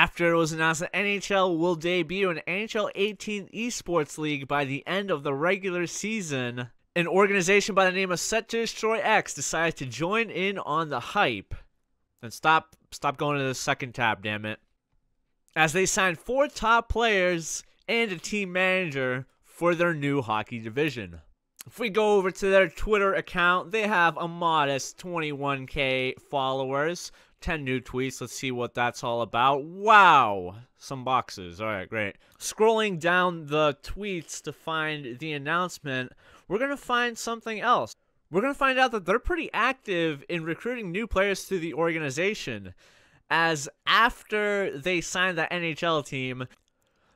after it was announced that NHL will debut an NHL 18 eSports League by the end of the regular season, an organization by the name of SetToDestroyX decided to join in on the hype. And stop going to the second tab, damn it. As they signed 4 top players and a team manager for their new hockey division. If we go over to their Twitter account, they have a modest 21K followers, 10 new tweets. Let's see what that's all about. Wow, some boxes. All right, great. Scrolling down the tweets to find the announcement, we're going to find something else. We're going to find out that they're pretty active in recruiting new players to the organization, as after they signed that NHL team,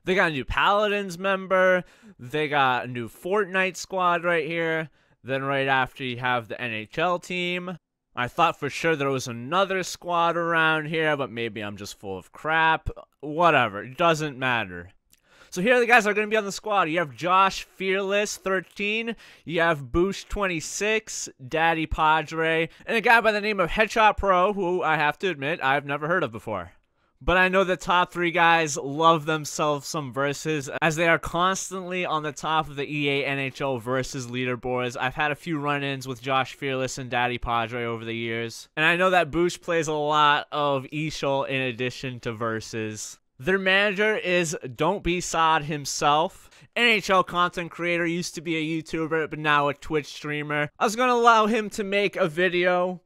they got a new Paladins member, they got a new Fortnite squad right here, then right after you have the NHL team. I thought for sure there was another squad around here, but maybe I'm just full of crap. Whatever, it doesn't matter. So here are the guys that are going to be on the squad. You have Josh Fearless, 13. You have Boosh, 26. Daddy Padre. And a guy by the name of Headshot Pro, who I have to admit I've never heard of before. But I know the top 3 guys love themselves some versus, as they are constantly on the top of the EA NHL versus leaderboards. I've had a few run-ins with Josh Fearless and Daddy Padre over the years. And I know that Boosh plays a lot of EASHL in addition to versus. Their manager is Don't Be Sod himself. NHL content creator, used to be a YouTuber, but now a Twitch streamer. I was going to allow him to make a video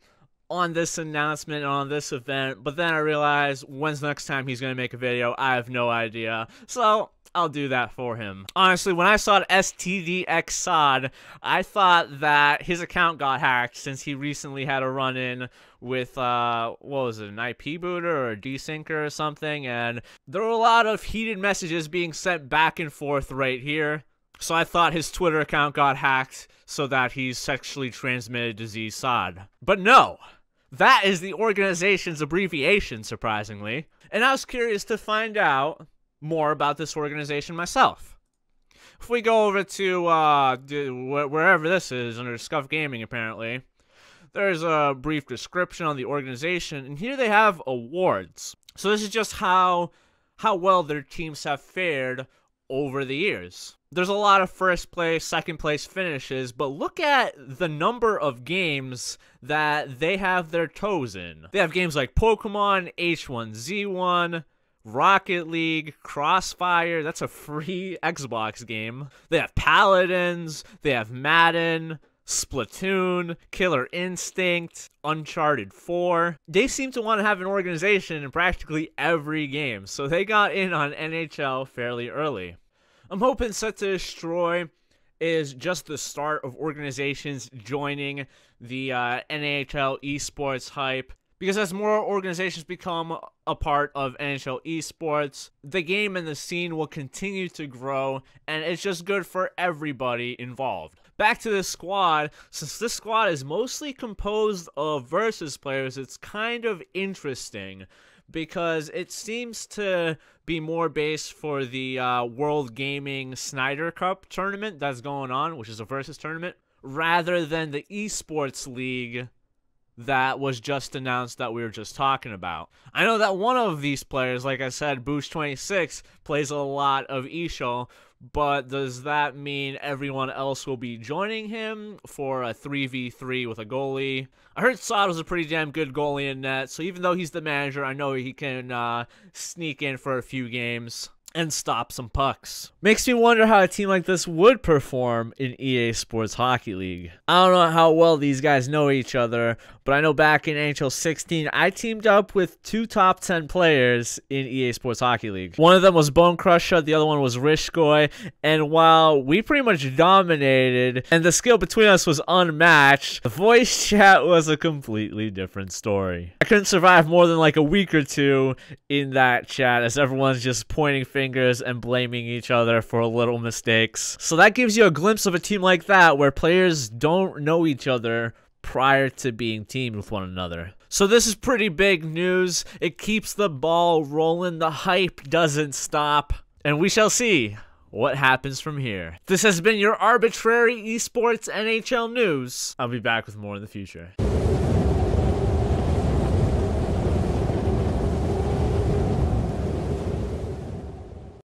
on this announcement, on this event, but then I realized when's the next time he's going to make a video? I have no idea. So I'll do that for him. Honestly, when I saw SetToDestroyX, I thought that his account got hacked since he recently had a run-in with, what was it, an IP booter or a desyncer or something, and there were a lot of heated messages being sent back and forth right here. So I thought his Twitter account got hacked so that he's sexually transmitted disease SOD. But no! That is the organization's abbreviation, surprisingly. And I was curious to find out more about this organization myself. If we go over to wherever this is, under Scuff Gaming apparently, there's a brief description on the organization, and here they have awards. So this is just how well their teams have fared over the years. There's a lot of first place, second place finishes, but look at the number of games that they have their toes in. They have games like Pokemon, H1Z1, Rocket League, Crossfire, that's a free Xbox game. They have Paladins, they have Madden, Splatoon, Killer Instinct, Uncharted 4. They seem to want to have an organization in practically every game, so they got in on NHL fairly early. I'm hoping SetToDestroy is just the start of organizations joining the NHL eSports hype, because as more organizations become a part of NHL eSports, the game and the scene will continue to grow, and it's just good for everybody involved. Back to this squad, since this squad is mostly composed of versus players, it's kind of interesting because it seems to be more based for the World Gaming Snyder Cup tournament that's going on, which is a versus tournament, rather than the eSports League that was just announced that we were just talking about. I know that one of these players, like I said, Boosh26, plays a lot of EASHL, but does that mean everyone else will be joining him for a 3v3 with a goalie? I heard Sod was a pretty damn good goalie in net, so even though he's the manager, I know he can sneak in for a few games and stop some pucks. Makes me wonder how a team like this would perform in EA Sports Hockey League. I don't know how well these guys know each other, but I know back in NHL 16, I teamed up with 2 top 10 players in EA Sports Hockey League. One of them was Bone Crusher, the other one was Rishkoy, and while we pretty much dominated, and the skill between us was unmatched, the voice chat was a completely different story. I couldn't survive more than like a week or 2 in that chat, as everyone's just pointing fingers and blaming each other for little mistakes. So that gives you a glimpse of a team like that, where players don't know each other prior to being teamed with one another. So this is pretty big news. It keeps the ball rolling. The hype doesn't stop. And we shall see what happens from here. This has been your arbitrary esports NHL news. I'll be back with more in the future.